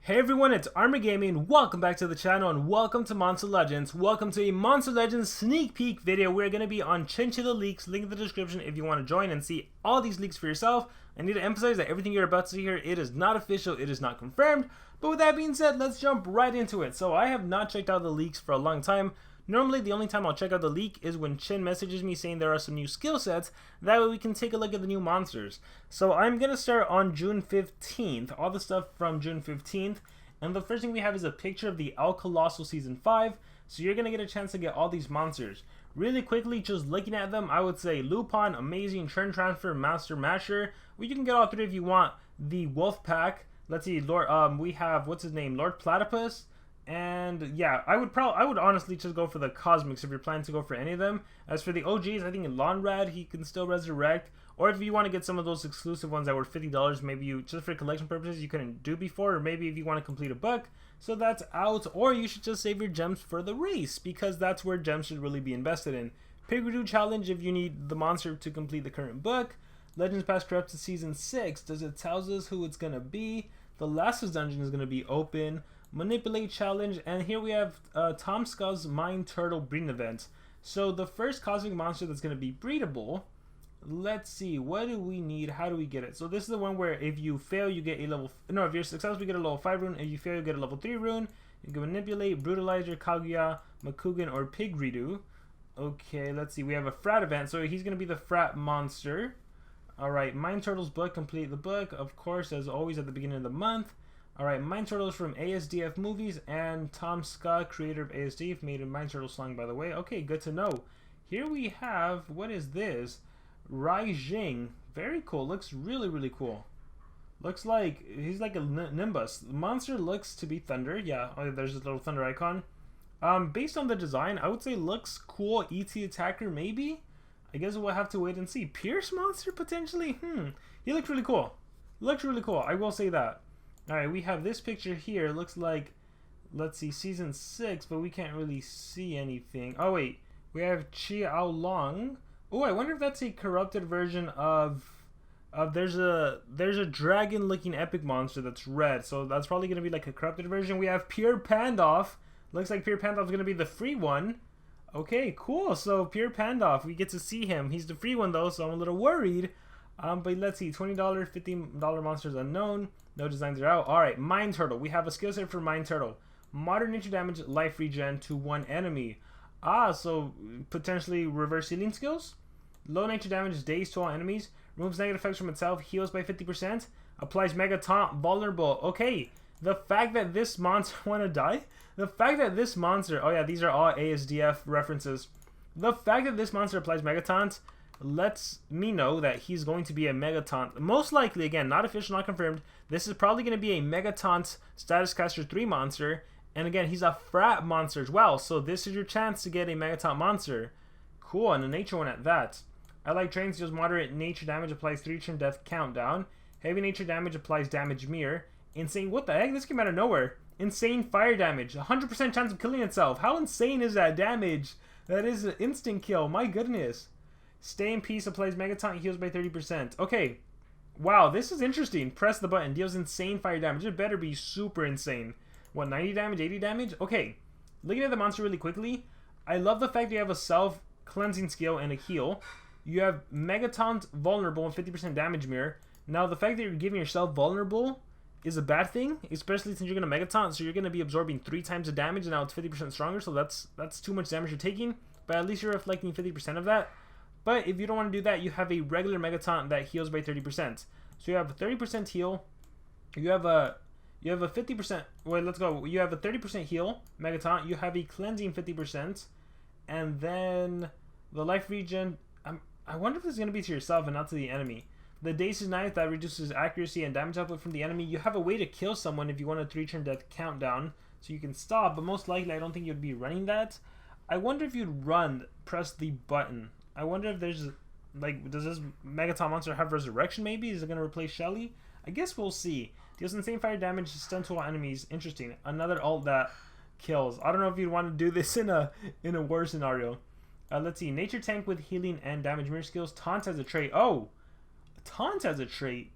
Hey everyone, it's Armor Gaming. Welcome back to the channel and welcome to Monster Legends. Welcome to a Monster Legends sneak peek video. We're going to be on Chinchilla leaks. Link in the description if you want to join and see all these leaks for yourself. I need to emphasize that everything you're about to see here, it is not official, it is not confirmed. But with that being said, let's jump right into it. So I have not checked out the leaks for a long time. Normally, the only time I'll check out the leak is when Chin messages me saying there are some new skill sets. That way we can take a look at the new monsters. So I'm going to start on June 15th. All the stuff from June 15th. And the first thing we have is a picture of the Colossal Season 5. So you're going to get a chance to get all these monsters. Really quickly, just looking at them, I would say Lupin, Amazing, Turn Transfer, Master Masher. Well, you can get all three if you want. The Wolf Pack. Let's see, we have, what's his name? Lord Platypus. And yeah, I would honestly just go for the Cosmics if you're planning to go for any of them. As for the OGs, I think in Lonrad he can still resurrect. Or if you want to get some of those exclusive ones that were $50, maybe you just for collection purposes you couldn't do before, or maybe if you want to complete a book, so that's out. Or you should just save your gems for the race because that's where gems should really be invested in. Pigredo challenge if you need the monster to complete the current book. Legends Pass Corrupted Season 6. Does it tells us who it's gonna be? The Last Dungeon is gonna be open. Manipulate challenge, and here we have Tom Skull's Mind Turtle breeding event. So the first cosmic monster that's going to be breedable, let's see, what do we need, how do we get it? So this is the one where if you fail you get a level, no, if you're successful you get a level 5 rune, if you fail you get a level 3 rune. You can manipulate, brutalizer, Kaguya, Makugan, or Pigredo. Okay, let's see, we have a frat event, so he's going to be the frat monster. Alright, Mind Turtles book, complete the book, of course, as always at the beginning of the month. Alright, Mind Turtles from ASDF Movies, and Tom Scott, creator of ASDF, made a Mind Turtle song, by the way. Okay, good to know. Here we have, what is this? Rai Jing. Very cool. Looks really, really cool. Looks like, he's like a Nimbus. The monster looks to be Thunder. Yeah, oh, there's this little Thunder icon. Based on the design, I would say looks cool. ET Attacker, maybe? I guess we'll have to wait and see. Pierce Monster, potentially? He looks really cool. Looks really cool, I will say that. Alright, we have this picture here. It looks like, let's see, Season 6, but we can't really see anything. Oh, wait. We have Chiao Long. Oh, I wonder if that's a corrupted version of there's a dragon-looking epic monster that's red. So that's probably going to be like a corrupted version. We have Pure Pandoff. Looks like Pure Pandoff is going to be the free one. Okay, cool. So Pure Pandoff, we get to see him. He's the free one, though, so I'm a little worried. But let's see, $20, $15 monsters unknown. No designs are out. Alright, Mind Turtle. We have a skill set for Mind Turtle. Modern nature damage, life regen to one enemy. So potentially reverse healing skills. Low nature damage, daze to all enemies. Removes negative effects from itself, heals by 50%. Applies Mega Taunt, vulnerable. Okay, the fact that this monster wanna die? The fact that this monster, oh yeah, these are all ASDF references. The fact that this monster applies Mega Taunt lets me know that he's going to be a Mega Taunt. Most likely, again, not official, not confirmed. This is probably going to be a Mega Taunt Status Caster 3 monster. And again, he's a frat monster as well. So this is your chance to get a Mega Taunt monster. Cool, and a nature one at that. I like trains, deals moderate nature damage, applies 3 turn death countdown. Heavy nature damage applies damage mirror. Insane, what the heck? This came out of nowhere. Insane fire damage, 100% chance of killing itself. How insane is that damage? That is an instant kill, my goodness. Stay in Peace applies Mega Taunt, heals by 30%. Okay. Wow, this is interesting. Press the button. Deals insane fire damage. It better be super insane. What, 90 damage, 80 damage? Okay. Looking at the monster really quickly, I love the fact that you have a self-cleansing skill and a heal. You have Mega Taunt vulnerable and 50% damage mirror. Now, the fact that you're giving yourself vulnerable is a bad thing, especially since you're going to Mega Taunt, so you're going to be absorbing 3 times the damage, and now it's 50% stronger, so that's too much damage you're taking. But at least you're reflecting 50% of that. But if you don't want to do that, you have a regular Mega Taunt that heals by 30%. So you have a 30% heal. You have a 50%. Wait, let's go. You have a 30% heal Mega Taunt. You have a cleansing 50%, and then the life regen. I wonder if this is going to be to yourself and not to the enemy. The Dace's Knife that reduces accuracy and damage output from the enemy. You have a way to kill someone if you want a 3-turn death countdown, so you can stop. But most likely, I don't think you'd be running that. I wonder if you'd run. Press the button. I wonder if there's, like, does this Mega Taunt monster have resurrection maybe? Is it going to replace Shelly? I guess we'll see. Deals insane fire damage, stun to all enemies. Interesting. Another ult that kills. I don't know if you'd want to do this in a war scenario. Let's see. Nature Tank with healing and damage mirror skills. Taunt has a trait. Oh! Taunt has a trait.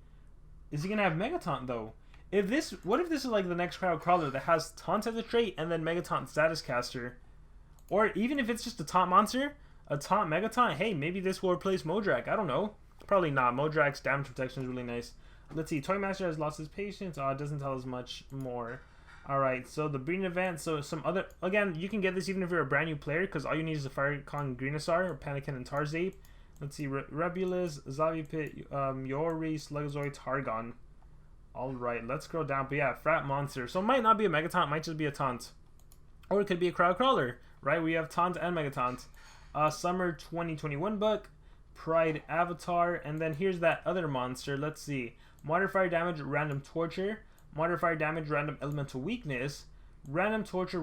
Is he going to have Mega Taunt, though? What if this is like the next crowd crawler that has taunt as a trait and then mega taunt status caster? Or even if it's just a taunt monster, a taunt mega taunt, hey, maybe this will replace Modrak. I don't know. Probably not. Modrak's damage protection is really nice. Let's see. Toy Master has lost his patience. Oh, it doesn't tell us much more. Alright, so the breeding event. So some other... Again, you can get this even if you're a brand new player, because all you need is a Firecon Greenasar or Panican and Tarzape. Let's see. Rebulus, Zavipit, Yori, Slugazoid, Targon. Alright, let's scroll down. But yeah, Frat Monster. So it might not be a Mega Taunt, might just be a Taunt. Or it could be a Crowd Crawler, right? We have Taunt and Mega Taunt. Summer 2021 book. Pride Avatar. And then here's that other monster. Let's see. Modifier damage, random torture. Modifier damage, random elemental weakness. Random torture,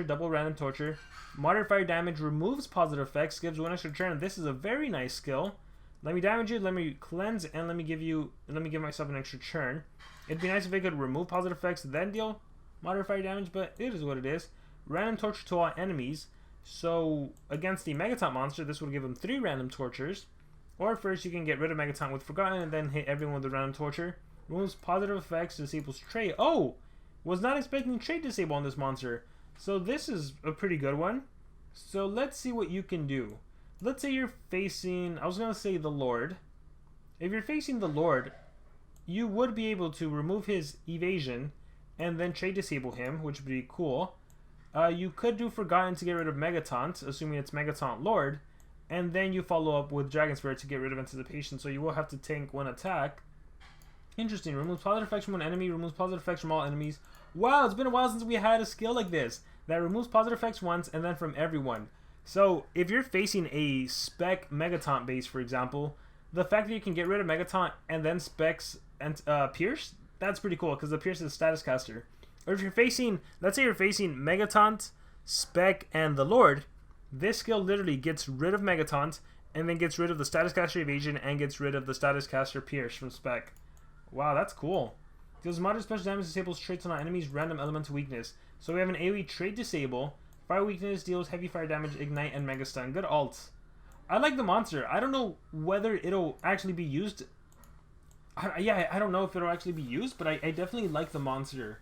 double random torture. Modifier damage removes positive effects, gives 1 extra turn. This is a very nice skill. Let me damage you, let me cleanse, and let me give myself an extra turn. It'd be nice if I could remove positive effects, then deal modifier damage, but it is what it is. Random torture to all enemies. So against the Megaton monster, this would give him 3 random tortures. Or first you can get rid of Megaton with Forgotten and then hit everyone with a random torture. Removes positive effects, disables trait. Oh! Was not expecting trait disable on this monster. So this is a pretty good one. So let's see what you can do. Let's say you're facing, I was going to say the Lord. If you're facing the Lord, you would be able to remove his evasion and then trait disable him, which would be cool. You could do Forgotten to get rid of Megataunt, assuming it's Megataunt Lord. And then you follow up with Dragon Spirit to get rid of Anticipation, so you will have to tank 1 attack. Interesting. Removes positive effects from one enemy, removes positive effects from all enemies. Wow, it's been a while since we had a skill like this that removes positive effects once and then from everyone. So if you're facing a spec Megataunt base, for example, the fact that you can get rid of Megataunt and then specs and Pierce, that's pretty cool because the Pierce is a status caster. Or if you're facing, let's say you're facing Megataunt, Spec, and the Lord, this skill literally gets rid of Megataunt and then gets rid of the status caster evasion and gets rid of the status caster Pierce from Spec. Wow, that's cool. Deals moderate special damage, disables traits on our enemies, random elemental weakness. So we have an AoE trait disable. Fire weakness deals heavy fire damage, ignite, and mega stun. Good alt. I like the monster. I don't know whether it'll actually be used. I don't know if it'll actually be used, but I definitely like the monster.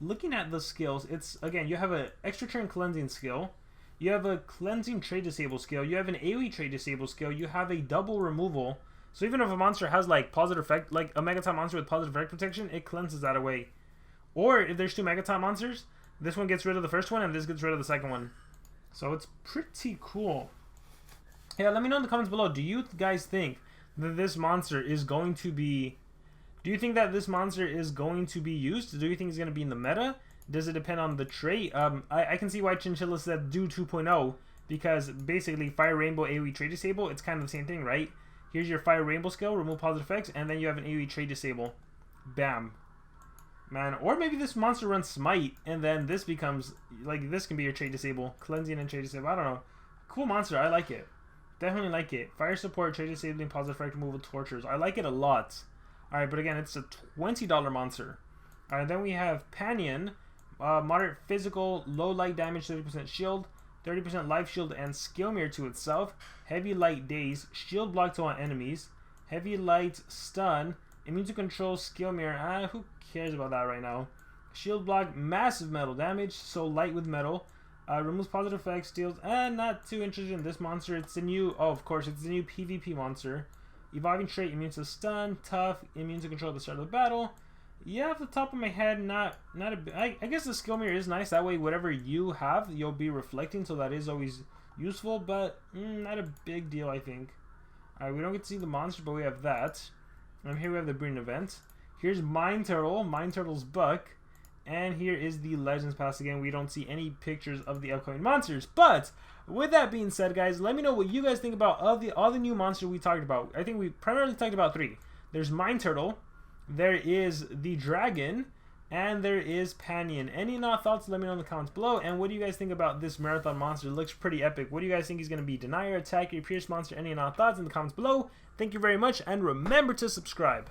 Looking at the skills, it's, again, you have an extra turn cleansing skill. You have a cleansing trait disable skill. You have an AoE trait disable skill. You have a double removal. So even if a monster has like positive effect, like a Megaton monster with positive effect protection, it cleanses that away. Or if there's 2 Megaton monsters, this one gets rid of the first one and this gets rid of the second one. So it's pretty cool. Yeah, let me know in the comments below. Do you guys think that this monster is going to be... Do you think that this monster is going to be used? Do you think it's going to be in the meta? Does it depend on the trait? I can see why Chinchilla said do 2.0 because basically Fire Rainbow AoE trait disable, it's kind of the same thing, right? Here's your Fire Rainbow skill, remove positive effects, and then you have an AoE trait disable. Bam. Man, or maybe this monster runs Smite, and then this becomes, like, this can be your trait disable. Cleansing and trait disable, I don't know. Cool monster, I like it. Definitely like it. Fire support, trait disabling, positive effect removal, tortures. I like it a lot. Alright, but again, it's a $20 monster. Alright, then we have Panion. Moderate physical, low light damage, 30% shield, 30% life shield, and skill mirror to itself. Heavy light daze, shield block to all enemies. Heavy light stun, immune to control, skill mirror. Who cares about that right now? Shield block, massive metal damage, so light with metal. Removes positive effects, deals. Not too interested in this monster. It's a new, oh, of course, it's a new PvP monster. Evolving trait, immune to stun, tough, immune to control at the start of the battle. Yeah, off the top of my head, not a. I guess the skill mirror is nice. That way, whatever you have, you'll be reflecting, so that is always useful. But not a big deal, I think. Alright, we don't get to see the monster, but we have that. And here we have the breeding event. Here's Mind Turtle, Mind Turtle's book, and here is the Legends Pass again. We don't see any pictures of the upcoming monsters, but with that being said, guys, let me know what you guys think about all the new monsters we talked about. I think we primarily talked about 3. There's Mind Turtle. There is the dragon, and there is Panion. Any thoughts? Let me know in the comments below. And what do you guys think about this marathon monster? It looks pretty epic. What do you guys think he's going to be? Denier, attacker, pierce monster? Any thoughts in the comments below? Thank you very much, and remember to subscribe.